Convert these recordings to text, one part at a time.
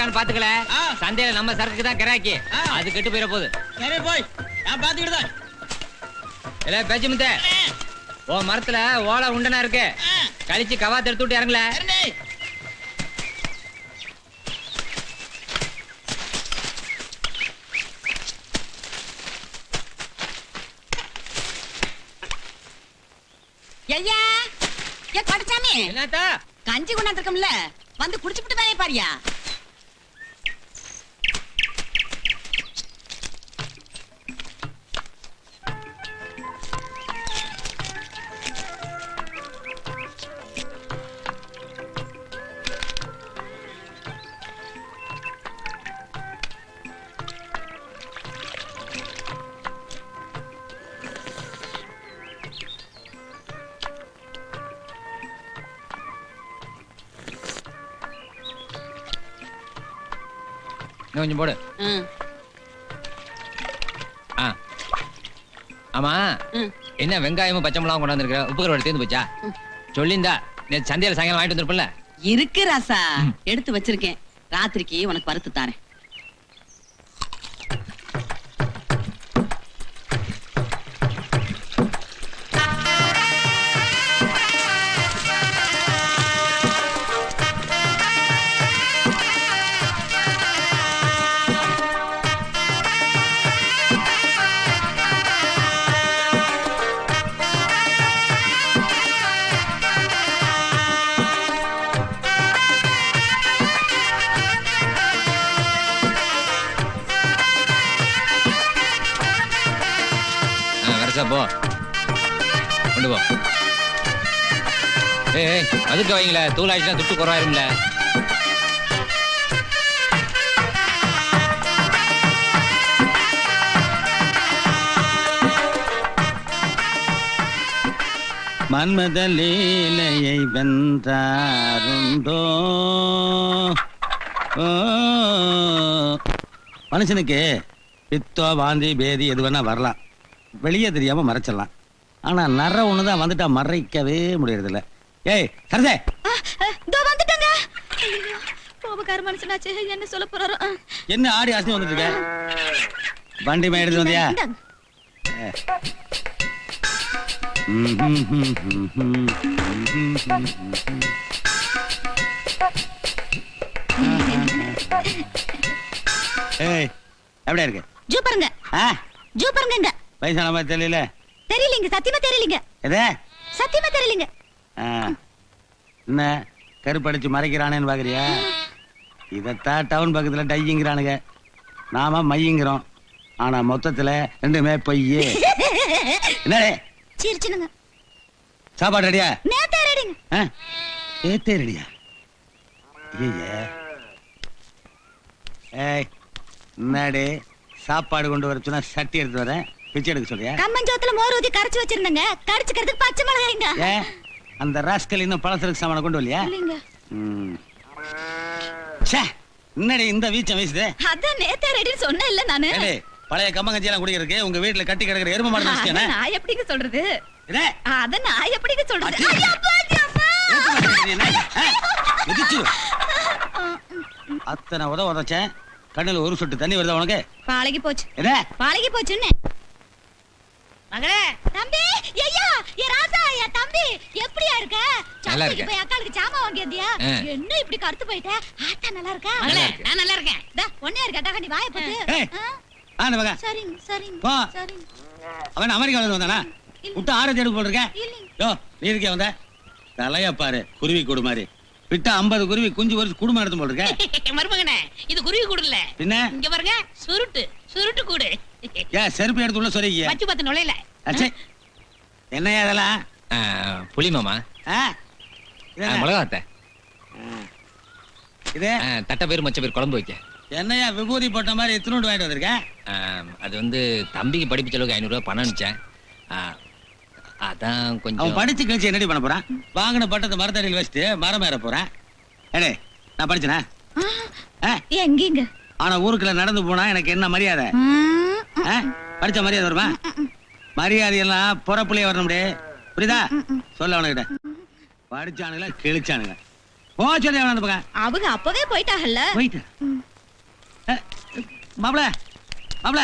இருக்கான்னு பாத்துக்கல. சந்தையில நம்ம சரக்கு தான் கிராக்கி. அது கெட்டு போயிட போகுது. சரி போய் நான் பாத்துக்கிட்டுதான். இல்ல பேச்சு முத்த, ஓ மரத்துல ஓலை உண்டனா இருக்கு. கழிச்சு கவாத்து எடுத்து விட்டு இறங்கல. ஐயா ஏ கொடச்சாமி, என்னத்தா கஞ்சி கொண்டாந்துருக்கோம்ல, வந்து குடிச்சுட்டு வேலையை பாரியா. கொஞ்சம் போடு. ஆமா, என்ன வெங்காயமும் பச்சை மிளகாவும் கொண்டாந்துருக்க? உப்பு கருவாடு தீர்ந்து போச்சா? சொல்லிந்தா நேற்று சந்தையில சாயங்காலம் வாங்கிட்டு வந்திருப்பல. இருக்கு ராசா, எடுத்து வச்சிருக்கேன். ராத்திரிக்கு உனக்கு வறுத்து தாரேன். போ கொண்டு போ. ஏய் அதுக்கு வைங்கள, தூள் ஆயிடுச்சுன்னா துட்டு குறவாயிரும்ல. மன்மத லீலையை வென்றாருண்டோ. மனுஷனுக்கு பித்தோ வாந்தி பேதி எது வேணா வரலாம், வெளியே தெரியாம மறைச்சிடலாம். ஆனா நர ஒண்ணுதான் வந்துட்டா மறைக்கவே முடியறது இல்ல. ஏய் சரதே, வந்துட்டங்க. கோபக்கார மனுஷனாச்சு, என்ன சொல்ல போறாரோ. என்ன ஆடி ஆசை வந்துட்டு இருக்க? வண்டி மே எடுத்து வந்தியா? ஏய் எப்படியா இருக்கு? ஜூ பாருங்க, ஜூ பாருங்க. வயசான மாதிரி தெரியல. தெரியலீங்க, சத்தியமா தெரியலீங்க. எதே? சத்தியமா தெரியலீங்க. என்ன கருப்படிச்சு மறைக்கிறானேன்னு பாக்குறியா? இதத்தான் டவுன் பக்கத்துல டைங்கிறானுங்க, நாம மையங்கிறோம். ஆனா மொத்தத்துல ரெண்டுமே பொய்யே. என்ன சிரிச்சுனுங்க. சாப்பாடு ரெடியா? நேத்தே ரெடிங்க. நேத்தே ரெடியா? ஏய் என்னடே, சாப்பாடு கொண்டு வர சொன்னா சட்டி எடுத்து வரேன், பிச்சை எடுக்க சொல்றியா? கம்மஞ்சோத்துல மோர் ஊத்தி கரைச்சு வச்சிருந்தங்க, கரைச்சுக்கிறதுக்கு பச்சை மிளகாய்ங்க. ஏன் அந்த ராஸ்கல் இன்னும் பழசருக்கு சாமான கொண்டு வரலையா? இல்லைங்க. என்னடி இந்த வீச்சம் வீசுது? அதான் நேத்தே ரெடின்னு சொன்னேன் இல்ல நானு. பழைய கம்மங்கஞ்சி எல்லாம் குடிக்கிறதுக்கு உங்க வீட்டுல கட்டி கிடக்குற எருமை மாடு நினைச்சேன். நான் எப்படிங்க சொல்றது? அத நான் எப்படிங்க சொல்றது? அத்தனை உதச்சேன், கண்ணுல ஒரு சொட்டு தண்ணி வருதா உனக்கு? பாலகி போச்சு, பாலகி போச்சுன்னு. மகளே, தம்பி, ஐயா, ஏ ராசா, ஏ தம்பி, எப்படியா இருக்க? நல்லா இருக்கேன். போய் அக்காளுக்கு சாமா வாங்கியதியா? என்ன இப்படி கருத்து போயிட்ட? ஆத்தா நல்லா இருக்கா? நான் நல்லா இருக்கேன். டா ஒண்ணே இருக்கடா, நீ வாயை போட்டு. ஆன மக. சரிங்க, சரிங்க. போ. சரிங்க. அவன் அமெரிக்கால வந்தானா? விட்டு ஆரஞ்சு எடுக்க போல இருக்க. யோ, நீ இருக்கே வந்த. தலைய பாரு, குருவி கூடு மாதிரி. விட்டா 50 குருவி குஞ்சு வரிச்சு குடும்பம் எடுத்து போல இருக்க. மருமகனே, இது குருவி கூடு இல்ல. பின்ன இங்க பாருங்க, சுருட்டு கூடு. ஏன் செருப்பு எடுத்து உள்ள சொருகிய? பச்சு பத்து நுழையில. அச்சே, என்னையா அதெல்லாம்? புளி மாமா, மிளகாத்த இது தட்டை பேர் மச்ச பேர் குழம்பு வைக்க. என்னையா விபூதி போட்ட மாதிரி எத்தனோண்டு வாங்கிட்டு வந்திருக்க? அது வந்து தம்பிக்கு படிப்பு செலவுக்கு 500 ரூபாய் பணம் அனுப்பிச்சேன். அதான் கொஞ்சம். அவன் படிச்சு கழிச்சு என்னடி பண்ண போறான்? வாங்கின பட்டத்தை மரத்தடியில் வச்சுட்டு மரம் ஏற போறான். ஏடே, நான் படிச்சனா? எங்கீங்க? ஆனா ஊருக்குள்ள நடந்து போனா எனக்கு என்ன மரியாதை? படிச்ச மரியாதை வருமா? மரியாதை எல்லாம் புறப்புலையே வரணும். புரியுதா? சொல்ல அவனுக்கிட்ட. படிச்சானுங்களா கிழிச்சானுங்க. சொல்லி அவன் அந்த பக்கம் அவங்க அப்பவே போயிட்டாங்கல்ல. போயிட்டு மாப்பிள மாப்பிள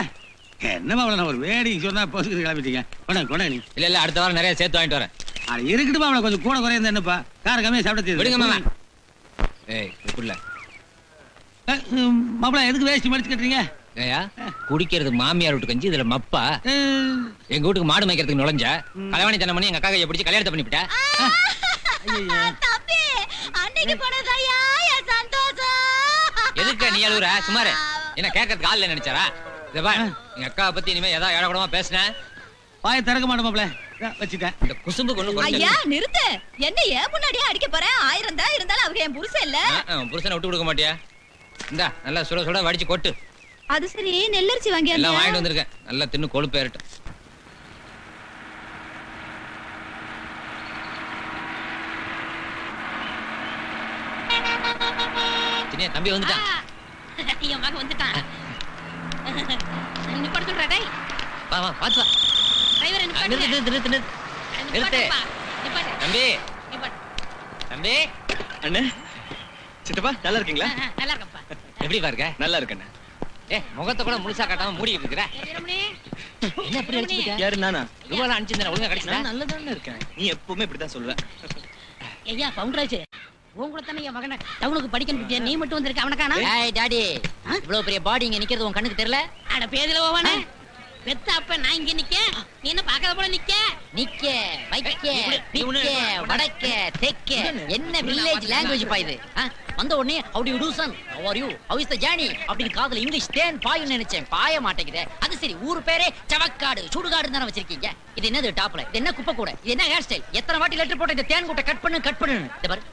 என்ன மாப்பிள நான் ஒரு வேடிக்கை சொன்னா போசுக்கு கிளம்பிட்டீங்க. கொண்டா நீ. இல்ல அடுத்த வாரம் நிறைய சேர்த்து வாங்கிட்டு வரேன். அது இருக்கட்டும் மாப்பிள, கொஞ்சம் கூட குறைய என்னப்பா கார கம்மியா சாப்பிட விடுங்க மாமா. ஏய் புள்ள மாப்பிள எதுக்கு வேஸ்ட் மடிச்சு கட்டுறீங்க? ஏயா குடிக்கிறது மாமியார் வீட்டு கஞ்சி, இதுல மப்பா எங்க வீட்டுக்கு மாடு மேய்க்கிறதுக்கு நுழைஞ்ச கலவாணி தனம் பண்ணி எங்க அக்கா கையை பிடிச்சி கல்யாணத்தை பண்ணிவிட்டா. தம்பி அன்னைக்கு போனதாயா என் சந்தோஷம். எதுக்கு நீ அழுகுற? சுமாரு என்ன கேட்கறதுக்கு ஆள் நினைச்சாரா? இத பா, எங்க அக்காவை பத்தி இனிமே ஏதாவது ஏடக்கூடமா பேசின வாயை திறக்க மாட்டேன் மாப்பிள, வச்சுட்டேன். இந்த குசும்பு கொண்டு ஐயா நிறுத்து. என்ன ஏன் முன்னாடியே அடிக்க போறேன்? 1000 தான் இருந்தாலும் அவங்க என் புருஷன் இல்ல. புருஷனை விட்டு கொடுக்க மாட்டியா? இந்தா நல்லா சுட சுட வடிச்சு கொட்டு. அது சரி, நெல்லரிசி வாங்கி எல்லாம் வாங்கிட்டு வந்திருக்கேன். நல்லா தின்னு கொழுப்பு ஏறட்டும். சின்ன தம்பி வந்துட்டான். என் மகன் வந்துட்டான். நிப்பாட்ட சொல்றா டேய். வா வா பாத்து வா. டிரைவர் நிறுத்து. தம்பி தம்பி. அண்ணே சித்தப்பா நல்லா இருக்கீங்களா? நல்லா இருக்கப்பா. எப்படி பாருங்க? நல்லா இருக்கண்ணே. முகத்தை கூட முழுசா காட்டாம மூடிட்டு இருக்கிற. என்ன அப்படி அடிச்சுக்கிட்ட? யாரு நானா? ரூபாய் அனுப்பிச்சிருந்தேன் ஒழுங்கா கிடைச்சா? நல்லதானே இருக்கேன். நீ எப்பவுமே இப்படிதான் சொல்லுவ. ஐயா பவுண்டராஜ் உன் கூட தானே என் மகனை டவுனுக்கு படிக்கணும். நீ மட்டும் வந்திருக்க, அவனை காணோம். ஏய் டாடி, இவ்வளவு பெரிய பாடி இங்க நிக்கிறது உன் கண்ணுக்கு தெரியல? அட பேதில போவானே. பெத்த அப்ப நான் இங்க நிக்க, நீ என்ன பாக்காத போல நிக்க. நிக்க வைக்க பிக்க வடக்க தெக்க என்ன வில்லேஜ் லாங்குவேஜ் பா இது? வந்த உடனே how do you do son, how are you, how is the journey அப்படின்னு காதுல இங்கிலீஷ் தேன் பாயும் நினைச்சேன், பாய மாட்டேங்குதே. அது சரி, ஊர் பேரே சவக்காடு சுடுகாடு தானே வச்சிருக்கீங்க. இது என்னது டாப்ல? இது என்ன குப்பை கூட? இது என்ன ஹேர் ஸ்டைல்? எத்தனை வாட்டி லெட்டர் போட்ட இந்த தேன் கூட்ட கட் பண்ணு.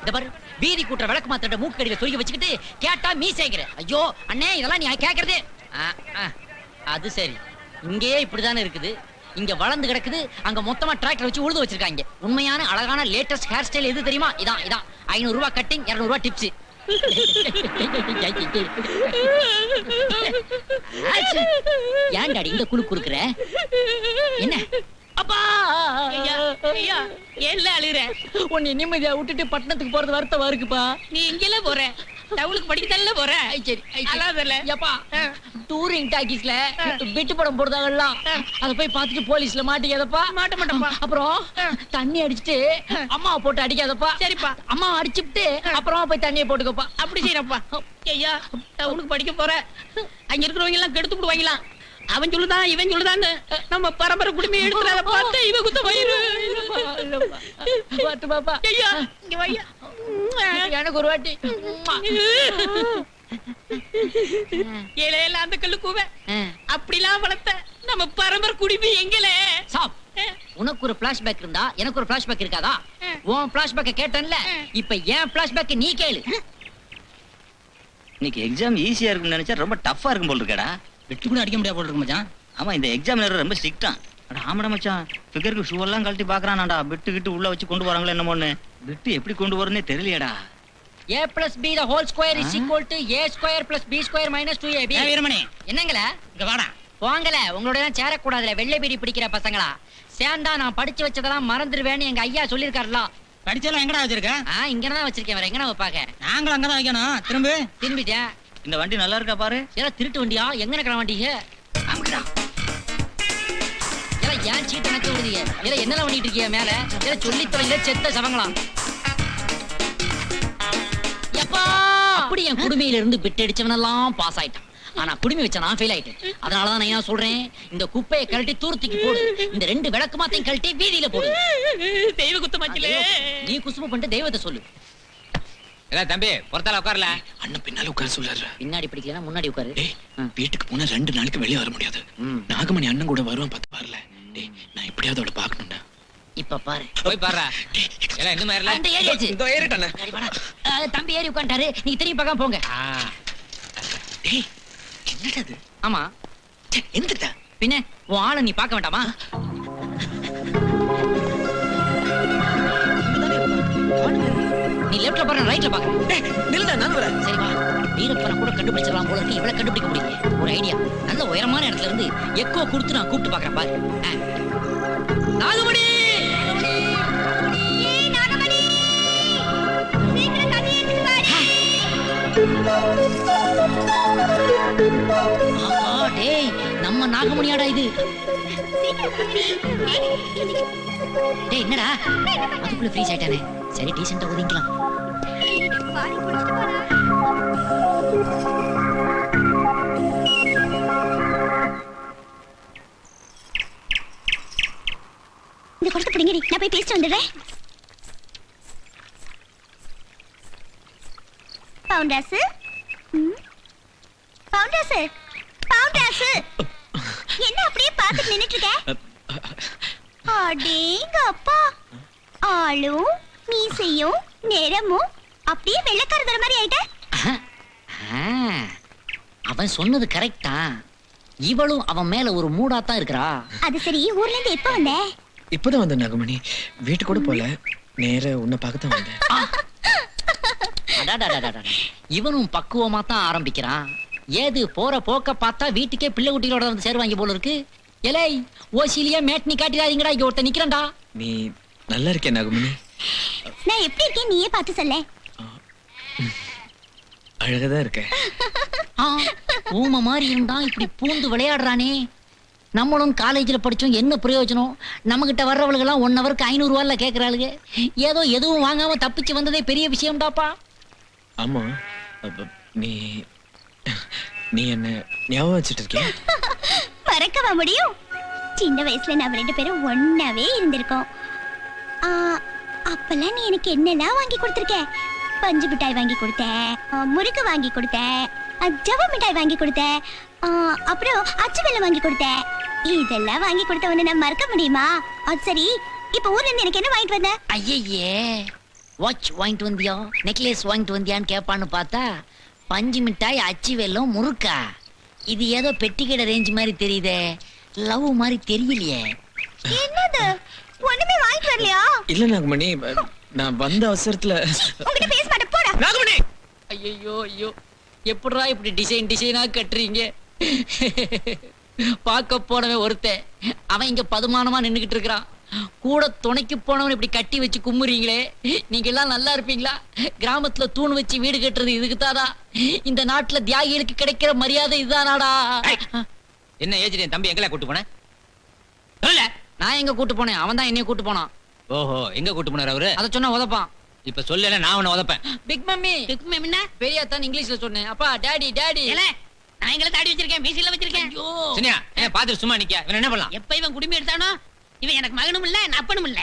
இந்த பாரு வீதி கூட்ட விளக்கு மாத்திர மூக்கு கடியில சொருகி வச்சுக்கிட்டு கேட்டா மீசேங்கிற. ஐயோ அண்ணே, இதெல்லாம் நீ கேக்குறதே. அது சரி, இங்கேயே இப்படிதானே இருக்குது. இங்க வளர்ந்து கிடக்குது, அங்க மொத்தமா டிராக்டர் வச்சு உழுது வச்சிருக்காங்க. உண்மையான அழகான லேட்டஸ்ட் ஹேர் ஸ்டைல் எது தெரியுமா? இதான் 500 ரூபாய் கட்டிங், 200 ரூபாய் டிப்ஸ். ஏன் டாடி இந்த குழு குறுக்குற? என்ன அப்பா ஐயா ஏன்ல அழுற? உன்னை நிம்மதியா விட்டுட்டு பட்டணத்துக்கு போறது வருத்தமா இருக்குப்பா. நீ எங்கல போற? டவுனுக்கு படிக்கதல்ல போற. சரி அலாதல்ல ஏப்பா, டூரிங் டாக்கீஸ்ல விட்டு படம் போடுறாங்கல்ல, அத போய் பார்த்துட்டு போலீஸ்ல மாட்டிக்காதப்பா. மாட்ட மாட்டப்பா. அப்புறம் தண்ணி அடிச்சிட்டு அம்மாவை போட்டு அடிக்காதப்பா. சரிப்பா. அம்மா அடிச்சுட்டு அப்புறமா போய் தண்ணியை போட்டுக்கப்பா. அப்படி செய்யறப்பா. ஐயா டவுனுக்கு படிக்க போற, அங்க இருக்கிறவங்க எல்லாம் கெடுத்து விடுவாங்களாம். அவன் சொல்லுதான் இவன் சொல்லுதான்னு நம்ம பரம்பரை குடும்பம் எடுத்துறத பார்த்து இவ குத்த வயிறு. பாத்து பாப்பா. ஐயா இங்க வையா. எனக்கு ஒரு வாட்டி. ஏழையில அந்த கல்லு கூவ அப்படிலாம் வளர்த்த நம்ம பரம்பரை குடிமி எங்கல. சாப், உனக்கு ஒரு பிளாஷ்பேக் இருந்தா எனக்கு ஒரு பிளாஷ்பேக் இருக்காதா? உன் பிளாஷ்பேக்க கேட்டேன்ல, இப்ப ஏன் பிளாஷ்பேக் நீ கேளு. இன்னைக்கு எக்ஸாம் ஈஸியா இருக்கும்னு நினைச்சா ரொம்ப டஃப்பா இருக்கும் போல இருக்கடா. வெட்டி கூட அடிக்க முடியாது போல இருக்கு மச்சான். ஆமா, இந்த எக்ஸாமினர் ரொம்ப ஸ்ட்ரிக்ட்டான். அட ஆமாடா மச்சான், ஃபிகருக்கு ஷூ எல்லாம் கழட்டி பாக்குறானாடா. பிட்டு கிட்டு உள்ள வச்சு கொண்டு வராங்களா என்னமோன்னு. பிட்டு எப்படி கொண்டு வரனே தெரியலையடா. a plus b the whole square is equal to a square plus b square minus 2ab. Veeramani என்னங்களா இங்க வாடா. போங்கல, உங்களோட எல்லாம் சேரக்கூடாதுல வெள்ளை பீடி பிடிக்கிற பசங்களா. சேந்தா நான் படிச்சு வச்சதெல்லாம் மறந்துடுவேன்னு எங்க ஐயா சொல்லிருக்காருல. படிச்செல்லாம் எங்கடா வச்சிருக்க? இங்கதான் வச்சிருக்கேன், வேற எங்கனா வைப்பாங்க. நாங்களும் அங்கதான் வைக்கணும். திரும்பிட்டேன். இந்த வண்டி நல்லா இருக்கா பாரு. ஏதா திருட்டு வண்டியா? எங்க இருக்கிற வண்டிங்க? ஏன் சீட்டு நக்க விடுதீங்க? என்னெல்லாம் பண்ணிட்டு இருக்கீங்க மேல? சொல்லி தொலைங்க செத்த சவங்களா. அப்படி என் குடுமையில இருந்து பிட் அடிச்சவனெல்லாம் பாஸ் ஆயிட்டான். ஆனா குடுமி வச்ச நான் ஃபெயில் ஆயிட்டேன். அதனாலதான் நான் என்ன சொல்றேன், இந்த குப்பையை கழட்டி தூரத்துக்கு போடு, இந்த 2 விளக்கு மாத்தையும் கழட்டி வீதியில போடு. தெய்வ குத்தமாச்சிலே. நீ குசும பண்ணிட்டு தெய்வத்தை சொல்லு. இல்ல தம்பி பொறுத்தால உட்காரல. அண்ணன் பின்னால உட்கார சொல்றாரு. பின்னாடி பிடிக்கலன்னா முன்னாடி உட்காரு. வீட்டுக்கு போனா 2 நாளைக்கு வெளியே வர முடியாது. நாகமணி அண்ணன் கூட வருவான் பார்த்து பாருல. டேய், நான் எப்படியாவது அவளை பார்க்கணும்டா. இப்ப பாரு, போய் பாரு. எல்லாம் இந்த மாதிரி அந்த ஏறியாச்சு. இதோ ஏறிட்டானே. தம்பி ஏறி உட்கார்ந்தாரு, நீங்க திரும்பி பார்க்காம போங்க. டேய், என்னடா இது? ஆமா, எந்திரடா. பின்ன உன் ஆளை நீ பார்க்க வேண்டாமா? நீ லெஃப்ட்ல பாரு, ரைட்ல பாரு. நில்லுடா, நான் வரேன். சரி வா, வீரப்பனை கூட கண்டுபிடிச்சிடலாம் போல இருக்கு. இவளை கண்டுபிடிக்க முடியல. ஒரு ஐடியா, நல்ல உயரமான இடத்துல இருந்து எக்கோ கொடுத்து நான் கூப்பிட்டு பாக்குறேன் பாரு. நாகமணி, நாகமணி சீக்கிரம் தண்ணி ஆஹா, டேய் நம்ம நாகமணியாடா இது. டேய் என்னடா அதுக்குள்ள ஃப்ரீஸ் ஆயிட்டானே. சரி டீசெண்டா ஒதுங்கிக்கலாம். இந்த கொடுத்து பிடிங்கடி, நான் போய் பேசிட்டு வந்துடுறேன். பவுண்டர்ஸ் பவுண்டர்ஸ் பவுண்டர்ஸ் என்ன அப்படியே பார்த்துட்டு நின்னுட்டு இருக்க? அடேங்க அப்பா, ஆளும் மீசையும் நிறமும் அப்படியே வெள்ளைக்காரதர மாதிரி ஆயிட்ட. அவன் சொன்னது கரெக்டா? இவளும் அவன் மேல ஒரு மூடாத்தான் இருக்கிறா. அது சரி, ஊர்ல இருந்து எப்ப வந்த? இப்பதான் வந்த நாகமணி. வீட்டு கூட போல, நேர உன்னை பார்க்கத்தான் வந்தேன். அடாடாடாடா, இவனும் பக்குவமா தான் ஆரம்பிக்கிறான். ஏது போற போக்க பார்த்தா வீட்டுக்கே பிள்ளை குட்டிகளோட வந்து சேருவாங்க போல இருக்கு. எலை ஓசிலியா மேட்னி காட்டிடாதீங்கடா, இங்க ஒருத்த நிக்கிறேன்டா. நீ நல்லா இருக்கே நாகமணி. நான் எப்படி இருக்கேன் நீயே பார்த்து சொல்ல. அழகதான் இருக்க. ஊம மாதிரி இருந்தா இப்படி பூந்து விளையாடுறானே. நம்மளும் காலேஜ்ல படிச்சோம், என்ன பிரயோஜனம்? நம்ம கிட்ட வர்றவளுகெல்லாம் 1 ஹவருக்கு 500 ரூபாய்ல கேக்குறாளுங்க. ஏதோ எதுவும் வாங்காம தப்பிச்சு வந்ததே பெரிய விஷயம்டாப்பா. ஆமா, நீ நீ என்ன ஞாபகம் வச்சுட்டு இருக்கிய? மறக்கவா முடியும்? சின்ன வயசுல நாம 2 பேரும் ஒன்னாவே இருந்திருக்கோம். அப்பெல்லாம் நீ எனக்கு என்னெல்லாம் வாங்கி கொடுத்திருக்க? பஞ்சு மிட்டாய் வாங்கி கொடுத்தேன், முறுக்கு வாங்கி கொடுத்தேன், ஜவ மிட்டாய் வாங்கி கொடுத்தேன், அப்புறம் அச்சு வெல்லம் வாங்கி கொடுத்தேன். இதெல்லாம் வாங்கி கொடுத்தவன நான் மறக்க முடியுமா? அது சரி, இப்ப ஊர்ல இருந்து எனக்கு என்ன வாங்கிட்டு வந்த? ஐயே, வாட்ச் வாங்கிட்டு வந்தியா, நெக்லஸ் வாங்கிட்டு வந்தியான்னு கேட்பான்னு பார்த்தா பஞ்சு மிட்டாய், அச்சு வெல்லம், முறுக்கா. இது ஏதோ பெட்டிக்கடை ரேஞ்ச் மாதிரி தெரியுதே, லவ் மாதிரி தெரியலையே. என்னது, ஒண்ணுமே வாங்கிட்டு வரலையா? இல்ல நாகமணி, நான் வந்த அவசரத்துல. உன்கிட்ட பேச மாட்டேன், போடா. நாகமணி, ஐயோ ஐயோ, எப்படிடா இப்படி டிசைனா கட்டுறீங்க? பார்க்க போனவன் ஒருத்தன், அவன் இங்க பதுமானமா நின்னுகிட்டு இருக்கிறான். கூட துணைக்கு போனவன் இப்படி கட்டி வச்சு கும்முறீங்களே, நீங்க எல்லாம் நல்லா இருப்பீங்களா? கிராமத்துல தூண் வச்சு வீடு கட்டுறது இதுக்குதாடா? இந்த நாட்டுல தியாகிகளுக்கு கிடைக்கிற மரியாதை இதுதானாடா? என்ன ஏஜ் தம்பி எங்கெல்லாம் கூட்டு போன? நான் எங்க கூட்டு போனேன், அவன் தான் என்னைய கூட்டு போனான். ஓஹோ, எங்க கூட்டு போனார் அவரு? அத சொன்னா உதப்பான். இப்ப சொல்லல, நான் உன்னை உதப்பேன். பிக் மம்மி, பிக் மம்மினா பெரியாத்தான் இங்கிலீஷ்ல சொன்னேன். அப்பா டாடி டாடி. ஏல, நான் எங்களை தாடி வச்சிருக்கேன், மீசில வச்சிருக்கேன். ஐயோ, சினியா, என்ன பாத்துட்டு சும்மா நிக்க? இவன் என்ன பண்ணலாம்? எப்ப இவன் குடுமி எடுத்தானோ, இவன் எனக்கு மகனும் இல்ல அப்பனும் இல்ல.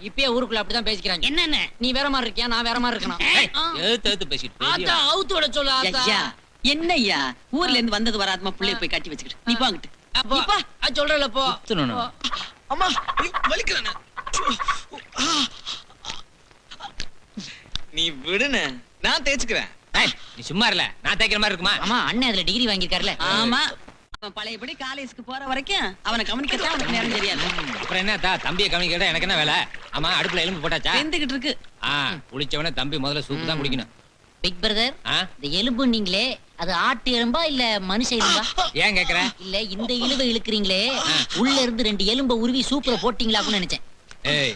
இப்பயே ஊருக்குள்ள அப்படிதான் பேசிக்கிறாங்க. என்னன்னு நீ வேற மாதிரி இருக்கியா, நான் வேற மாதிரி இருக்கணும். எழுத்து பேசிட்டு ஆத்தா அவுத்தோட சொல்ல ஆத்தா. ஐயா, என்னய்யா ஊர்ல இருந்து வந்தது வராதமா புள்ளைய போய் கட்டி வச்சுக்கிட்டு நீ போங்கிட்டு. அப்பா சொல்றல போ. சுத்தணும். அம்மா வலிக்கிறேன். நீ விடுன, நான் தேய்ச்சுக்கிறேன். நீ சும்மா இல்ல, நான் தேய்க்கிற மாதிரி இருக்குமா? ஆமா, அண்ணன் அதுல டிகிரி வாங்கிருக்காருல. ஆமா, அவன் பழையபடி காலேஜுக்கு போற வரைக்கும் அவனை கவனிக்கத்தான் அவனுக்கு நேரம் தெரியாது. அப்புறம் என்ன தம்பியை கவனிக்கிறதா எனக்கு என்ன வேலை? ஆமா, அடுப்புல எலும்பு போட்டாச்சா? வெந்துகிட்டு இருக்கு. குளிச்சவன தம்பி முதல்ல சூப்பு தான் குடிக்கணும். பிக் பிரதர், ஆ? இந்த எலும்பு நீங்களே, அது ஆட்டு எலும்பா இல்ல மனுஷ எலும்பா? ஏன் கேக்குற? இல்ல இந்த இழுவை இழுக்கிறீங்களே, உள்ள இருந்து 2 எலும்ப உருவி சூப்பரை போட்டீங்களான்னு நினைச்சேன். ஏய்,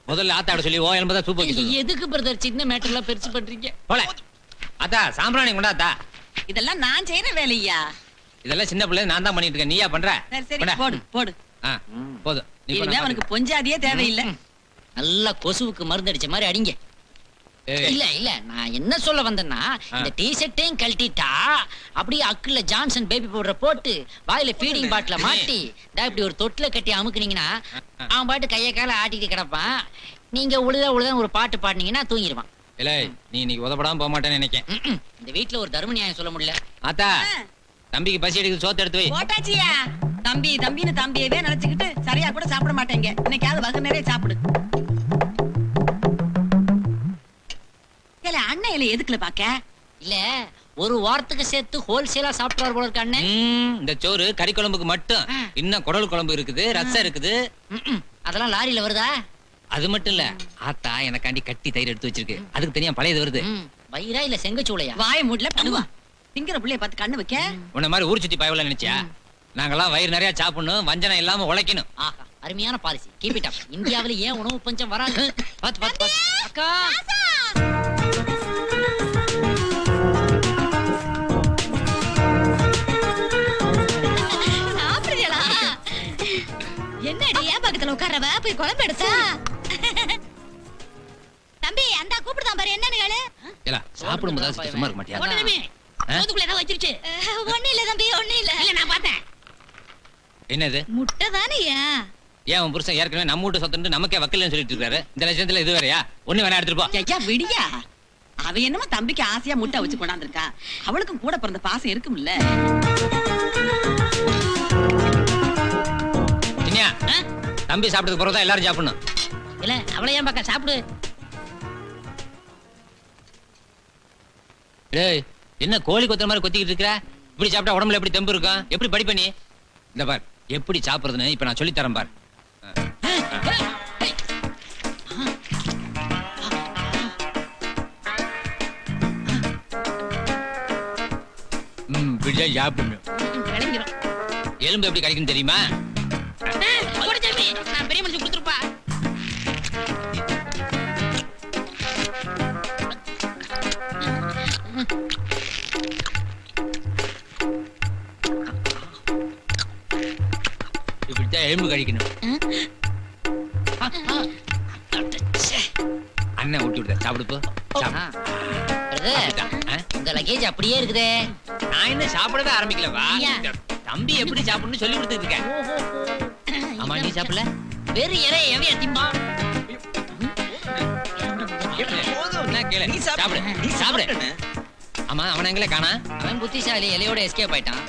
முதல்ல ஆத்தாட சொல்லி ஓ எலும்பு தான் சூப்பு வைக்க சொல்லு. எதுக்கு பிரதர் சின்ன மேட்டர் எல்லாம் பெருசு பண்றீங்க? போல அத்தா, சாம்பிராணி கொண்டாத்தா. இதெல்லாம் நான் செய்யற வேலையா? இதெல்லாம் சின்ன பிள்ளை நான் தான் பண்ணிட்டு இருக்கேன், நீயா பண்ற? சரி சரி, கொண்டா. போடு போடு. போதும். நீ இனிமே பண்ண அவனுக்கு பொஞ்சாதியே தேவையில்லை. நல்லா கொசுவுக்கு மருந்து அடிச்ச மாதிரி அடிங்க. ஏய். இல்ல இல்ல, நான் என்ன சொல்ல வந்தேன்னா, இந்த டி-ஷர்ட்டையும் கழட்டிட்டா அப்படியே அக்குல ஜான்சன் பேபி பவுடரை போட்டு வாயில ஃபீடிங் பாட்டில மாட்டி இப்படி ஒரு தொட்டில கட்டி அமுக்குனீங்கன்னா அவன் பாட்டு கைய கால ஆட்டிட்டு கிடப்பான். நீங்க உழுத ஒரு பாட்டு பாடினீங்கன்னா தூங்கிடுவான். இல்ல, நீ இன்னைக்கு உதப்படாம போக மாட்டேன்னு நினைக்கேன். இந்த வீட்டுல ஒரு தர்ம நியாயம் சொல்ல முடியல. ஆத்தா, தம்பிக்கு பசி எடுக்குது, சோத்து எடுத்து வை. போட்டாச்சியா? தம்பி தம்பின்னு தம்பியவே நினைச்சுக்கிட்டு சரியா கூட சாப்பிட மாட்டேங்க. இன்னைக்காவது வகை நிறைய சாப்பிடு. அண்ணன் இலை எதுக்குல பாக்க? இல்ல, ஒரு வாரத்துக்கு சேர்த்து ஹோல்சேலா சாப்பிட்டார் போல இருக்க அண்ணன். இந்த சோறு கறி குழம்புக்கு மட்டும், இன்னும் குடல் குழம்பு இருக்குது, ரசம் இருக்குது. அதெல்லாம் லாரியில வருதா? அது மட்டும் இல்ல, ஆத்தா எனக்காண்டி கட்டி தயிர் எடுத்து வச்சிருக்கு, அதுக்கு தனியா பழையது வருது. வயிறா இல்ல செங்கச்சூளையா? வாய மூடல பண்ணுவா. திங்கிற புள்ளைய பார்த்து கண்ணு வைக்க. உன்ன மாதிரி ஊர் சுத்தி பயவல நினைச்சியா? நாங்கெல்லாம் வயிறு நிறைய சாப்பிடணும், வஞ்சனம் இல்லாம உழைக்கணும். ஆஹா, அருமையான பாலிசி. Keep it up. இந்தியாவுல ஏன் உணவு பஞ்சம் வராது? பாத்து பாத்து பாத்து. அக்கா என்னடி ஏன் பக்கத்துல உட்கார்றவ போய் குழம்பு எடுத்தா தம்பி அந்த கூப்பிடுதான் பாரு என்னன்னு கேளு ஏலா சாப்பிடும் போது சும்மா இருக்க மாட்டியா ஒண்ணு தம்பி சோத்துக்குள்ள ஏதாவது வச்சிருச்சு ஒண்ணு இல்ல தம்பி ஒண்ணு இல்ல இல்ல நான் பார்த்தேன் என்னது முட்டை தானேயா ஏன் உன் புருஷன் ஏற்கனவே நம்ம வீட்டு சொத்துட்டு நமக்கே வக்கீல்னு சொல்லிட்டு இருக்காரு இந்த லட்சத்துல இது வேறயா ஒண்ணு வேணா எடுத்துட்டு போ ஐயா விடியா அவ என்னமோ தம்பிக்கு ஆசையா முட்டை வச்சு கொண்டாந்துருக்கா அவளுக்கும் கூட பிறந்த பாசம் இருக்கும்ல இனியா தம்பி சாப்பிட்டதுக்கு பிறகு தான் எல்லாரும் சாப்பிடணும் இல்ல அவளை ஏன் பக்கம் சாப்பிடு டேய் என்ன கோழி கொத்துற மாதிரி கொத்திக்கிட்டு இருக்கற இப்படி சாப்பிட்டா உடம்புல எப்படி தெம்பு இருக்கும் எப்படி படிப்ப நீ இந்த பார் எப்படி சாப்பிடுறதுன்னு இப்ப நான் சொல்லி தரேன் பார் இப்படிதான் சாப்பிடணும் விளங்கிரும் எலும்பு எப்படி கிடைக்கும் தெரியுமா போட தம்பி நான் பெரிய மனுஷன் கொடுத்துருப்பா இப்படித்தான் எலும்பு கழிக்கணும் அண்ணன் ஊட்டி விடுத சாப்பிடுப்போ உங்க லக்கேஜ் அப்படியே இருக்குதே நான் என்ன சாப்பிடவே ஆரம்பிக்கல வா ஐயா. தம்பி எப்படி சாப்பிடணும்னு சொல்லி கொடுத்துட்டு இருக்கேன் ஆமா நீ சாப்பிடல வெறும் இறைய எவையா திம்பா என்ன கேளு சாப்பிடு நீ சாப்பிடு ஆமா அவன எங்களே காணா அவன் புத்திசாலி இலையோட எஸ்கேப் ஆயிட்டான்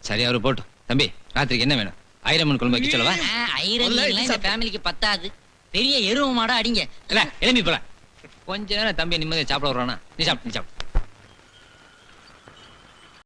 சரி அவரு போட்டு தம்பி ராத்திரிக்கு என்ன வேணும் ஐரமன் குழம்பு வைக்க சொல்லவா ஐரன் இந்த ஃபேமிலிக்கு பத்தாது பெரிய எருவ மாடா அடிங்க இல்ல எலும்பி போல கொஞ்ச நேரம் தம்பி நிம்மதியா சாப்பிட வர்றானா நீ சாப்பிடு